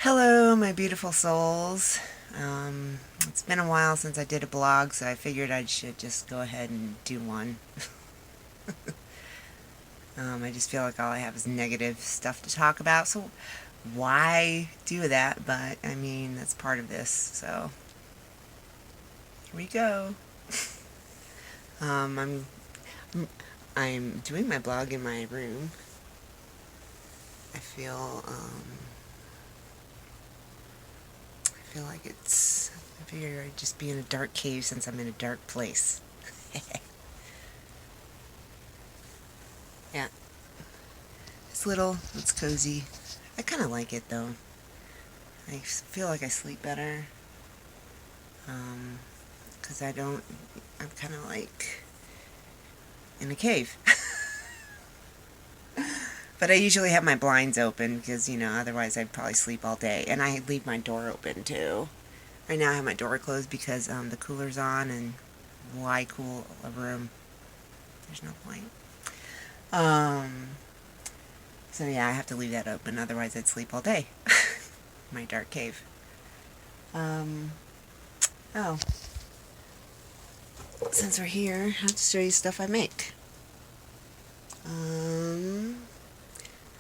Hello, my beautiful souls. It's been a while since I did a blog, so I figured I should just go ahead and do one. I just feel like all I have is negative stuff to talk about, so why do that? But, I mean, that's part of this, so here we go. I'm doing my blog in my room. I feel, like I figure I'd just be in a dark cave since I'm in a dark place. Yeah, it's cozy. I kind of like it though. I feel like I sleep better. Because I'm kind of like in a cave. But I usually have my blinds open because, otherwise I'd probably sleep all day. And I leave my door open too. Right now I have my door closed because the cooler's on, and why cool a room? There's no point. So yeah, I have to leave that open, otherwise I'd sleep all day. My dark cave. Oh. Since we're here, I have to show you stuff I make.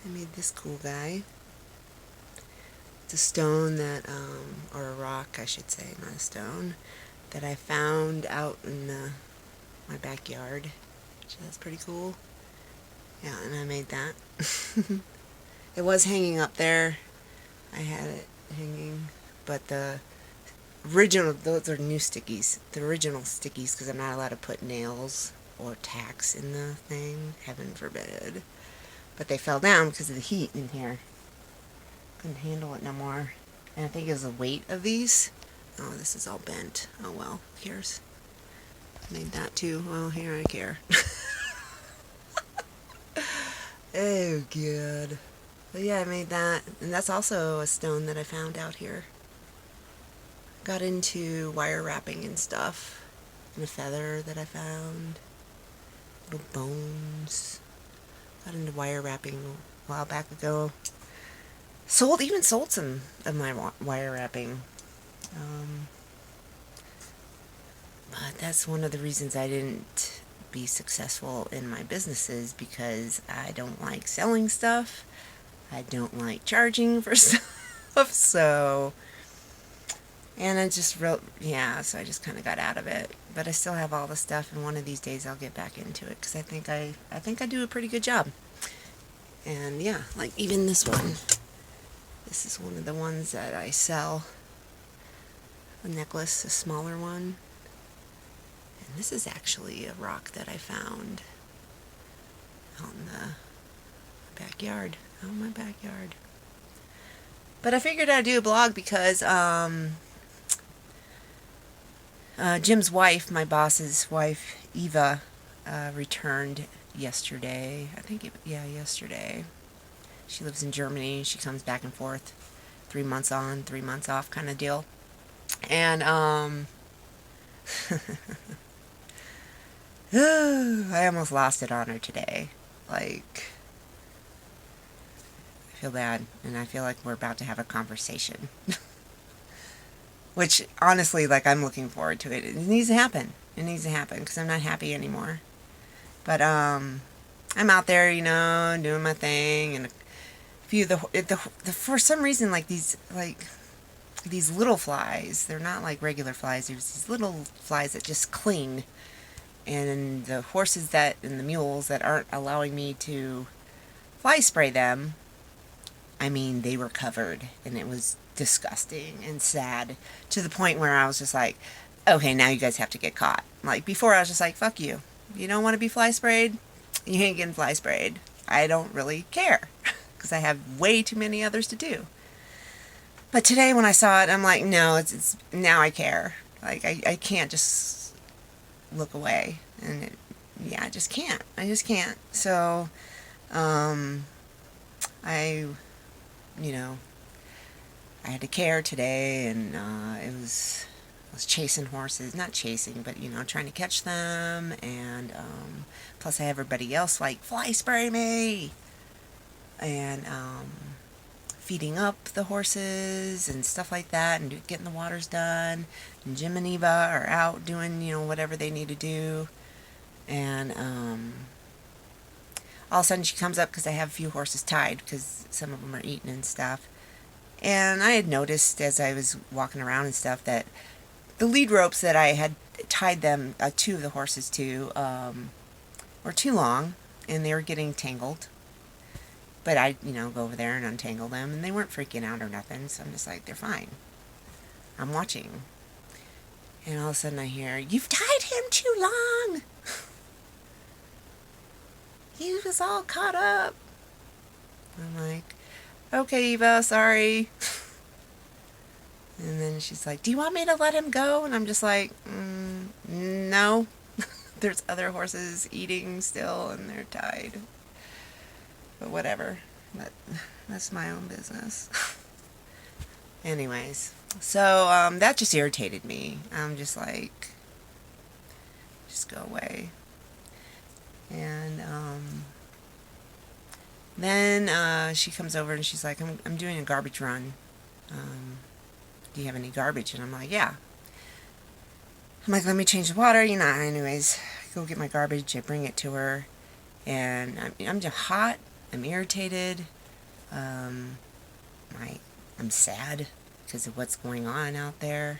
I made this cool guy. It's a stone that, or a rock, I should say, not a stone, that I found out in my backyard. So that's pretty cool. Yeah, and I made that. It was hanging up there. I had it hanging, but the original, those are new stickies. The original stickies, because I'm not allowed to put nails or tacks in the thing. Heaven forbid. But they fell down because of the heat in here. Couldn't handle it no more. And I think it was the weight of these. Oh, this is all bent. Oh well, who cares? Made that too. Well, here I care. Oh, God. But yeah, I made that. And that's also a stone that I found out here. Got into wire wrapping and stuff. And a feather that I found. Little bones. Got into wire wrapping a while back ago. Even sold some of my wire wrapping. But that's one of the reasons I didn't be successful in my businesses, because I don't like selling stuff. I don't like charging for stuff. So, and I just so I just kind of got out of it. But I still have all the stuff, and one of these days I'll get back into it, because I think I do a pretty good job. And yeah, like even this one. This is one of the ones that I sell. A necklace, a smaller one. And this is actually a rock that I found out in the backyard. Oh, my backyard. But I figured I'd do a blog because Jim's wife, my boss's wife, Eva, returned yesterday. Yesterday. She lives in Germany. She comes back and forth, 3 months on, 3 months off kind of deal. And I almost lost it on her today. Like, I feel bad, and I feel like we're about to have a conversation. Which, honestly, like, I'm looking forward to it. It needs to happen. It needs to happen, because I'm not happy anymore. But, I'm out there, doing my thing, and a few of the for some reason, like, these little flies, they're not like regular flies, there's these little flies that just cling. And the horses and the mules that aren't allowing me to fly spray them, I mean, they were covered, and it was disgusting and sad, to the point where I was just like, okay, now you guys have to get caught. Like, before I was just like, fuck you. You don't want to be fly sprayed? You ain't getting fly sprayed. I don't really care, because I have way too many others to do. But today when I saw it, I'm like, no, it's now I care. Like, I can't just look away. And I just can't. So, I had to care today, and I was chasing horses, not chasing, but trying to catch them, and plus I have everybody else like, fly spray me, and feeding up the horses and stuff like that, and getting the waters done. And Jim and Eva are out doing, whatever they need to do. And all of a sudden she comes up because I have a few horses tied because some of them are eating and stuff. And I had noticed as I was walking around and stuff that the lead ropes that I had tied them, two of the horses to, were too long and they were getting tangled. But I, go over there and untangle them, and they weren't freaking out or nothing, so I'm just like, they're fine. I'm watching. And all of a sudden I hear, "You've tied him too long!" He was all caught up. I'm like, "Okay, Eva, sorry." And then she's like, "Do you want me to let him go?" And I'm just like, no. There's other horses eating still, and they're tied. But whatever. That's my own business. Anyways, so that just irritated me. I'm just like, just go away. And then she comes over and she's like, I'm doing a garbage run. Do you have any garbage? And I'm like, yeah. I'm like, let me change the water. Anyways, I go get my garbage. I bring it to her. And I'm just hot. I'm irritated. I'm sad because of what's going on out there.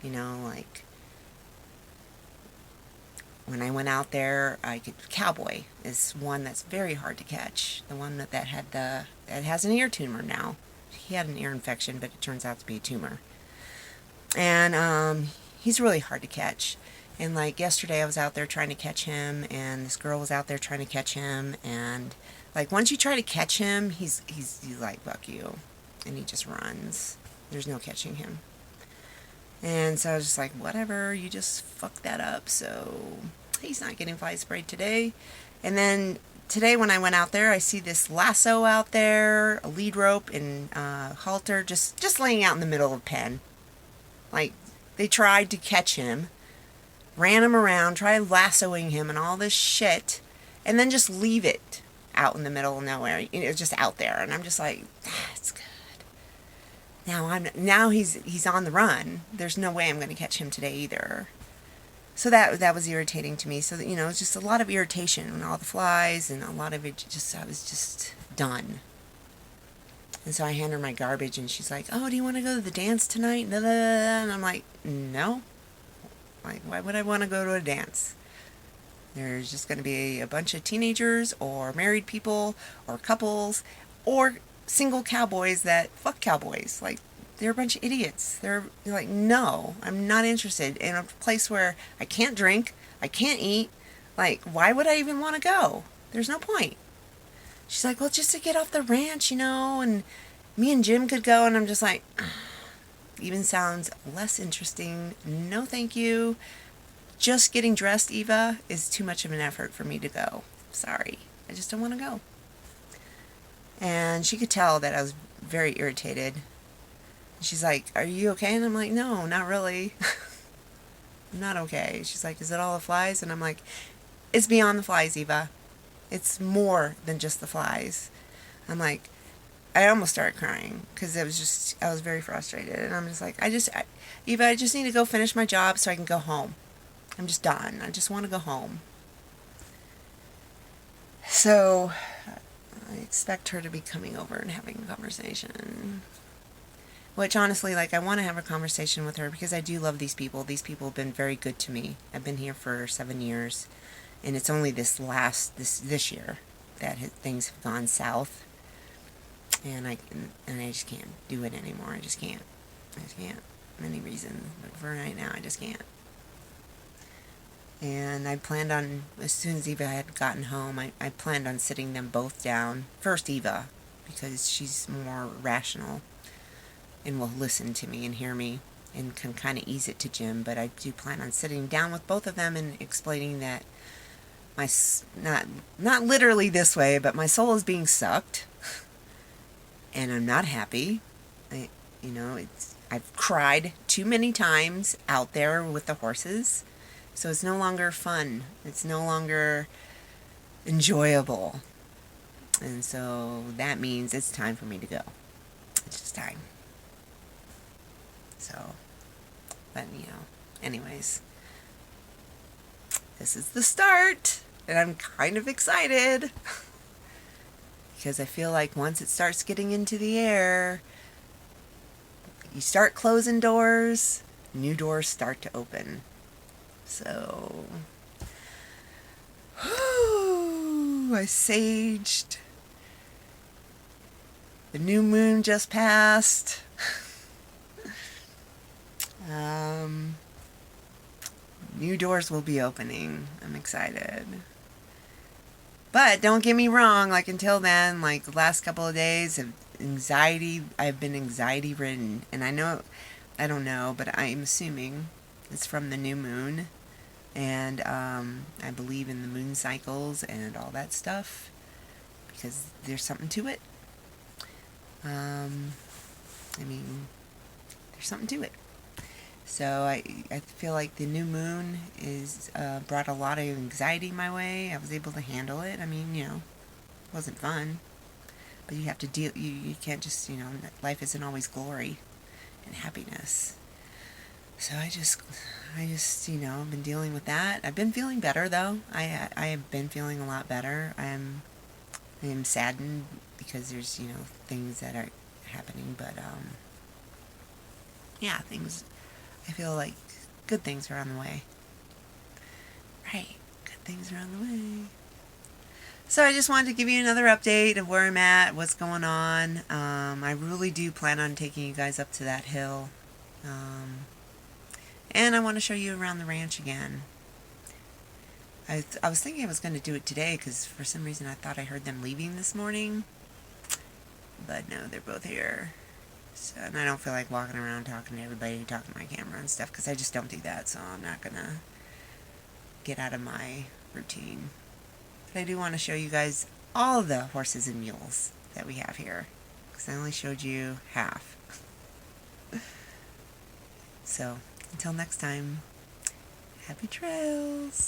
Like when I went out there, cowboy is one that's very hard to catch. The one that has an ear tumor now. He had an ear infection, but it turns out to be a tumor. And he's really hard to catch. And like yesterday, I was out there trying to catch him, and this girl was out there trying to catch him, and like once you try to catch him, he's like, "Fuck you," and he just runs. There's no catching him. And so I was just like, whatever, you just fucked that up. So he's not getting fly sprayed today. And then today when I went out there, I see this lasso out there, a lead rope and halter, just laying out in the middle of the pen. Like they tried to catch him, ran him around, tried lassoing him and all this shit, and then just leave it out in the middle of nowhere. Just out there. And I'm just like, that's good. Now he's on the run. There's no way I'm going to catch him today either. So that was irritating to me. So it's just a lot of irritation and all the flies and a lot of it. I was just done. And so I hand her my garbage and she's like, "Oh, do you want to go to the dance tonight?" And I'm like, no. Like, why would I want to go to a dance? There's just going to be a bunch of teenagers or married people or couples or single cowboys that fuck cowboys. Like, they're a bunch of idiots. They're like, no, I'm not interested in a place where I can't drink, I can't eat. Like, why would I even want to go? There's no point. She's like, well, just to get off the ranch, and me and Jim could go. And I'm just like, even sounds less interesting. No, thank you. Just getting dressed, Eva, is too much of an effort for me to go. Sorry. I just don't want to go. And she could tell that I was very irritated. She's like, "Are you okay?" And I'm like, "No, not really." I'm not okay. She's like, "Is it all the flies?" And I'm like, "It's beyond the flies, Eva. It's more than just the flies." I'm like, I almost started crying because I was very frustrated. And I'm just like, Eva, I just need to go finish my job so I can go home. I'm just done. I just want to go home. So I expect her to be coming over and having a conversation. Which honestly, like, I want to have a conversation with her because I do love these people. These people have been very good to me. I've been here for 7 years. And it's only this year that things have gone south. And I just can't do it anymore. I just can't. Many reasons. But for right now, I just can't. And I planned on, as soon as Eva had gotten home, I planned on sitting them both down. First Eva, because she's more rational and will listen to me and hear me and can kind of ease it to Jim. But I do plan on sitting down with both of them and explaining that not literally this way, but my soul is being sucked. And I'm not happy. I've cried too many times out there with the horses. So it's no longer fun. It's no longer enjoyable. And so that means it's time for me to go. It's just time. So, but anyways, this is the start, and I'm kind of excited because I feel like once it starts getting into the air, you start closing doors, new doors start to open. So, I saged. The new moon just passed. New doors will be opening. I'm excited. But don't get me wrong, like until then, like the last couple of days of anxiety, I've been anxiety ridden. And I don't know, but I'm assuming it's from the new moon. And I believe in the moon cycles and all that stuff because there's something to it. I mean, there's something to it. So I feel like the new moon is brought a lot of anxiety my way. I was able to handle it. I mean, it wasn't fun, but you have to deal. You can't just life isn't always glory and happiness. So I just been dealing with that. I've been feeling better though. I have been feeling a lot better. I am saddened because there's things that are happening, but yeah, things. I feel like good things are on the way. Right, good things are on the way. So I just wanted to give you another update of where I'm at, what's going on. I really do plan on taking you guys up to that hill. And I want to show you around the ranch again. I was thinking I was going to do it today because for some reason I thought I heard them leaving this morning. But no, they're both here. So, and I don't feel like walking around talking to everybody, talking to my camera and stuff, because I just don't do that, so I'm not going to get out of my routine. But I do want to show you guys all the horses and mules that we have here, because I only showed you half. So, until next time, happy trails!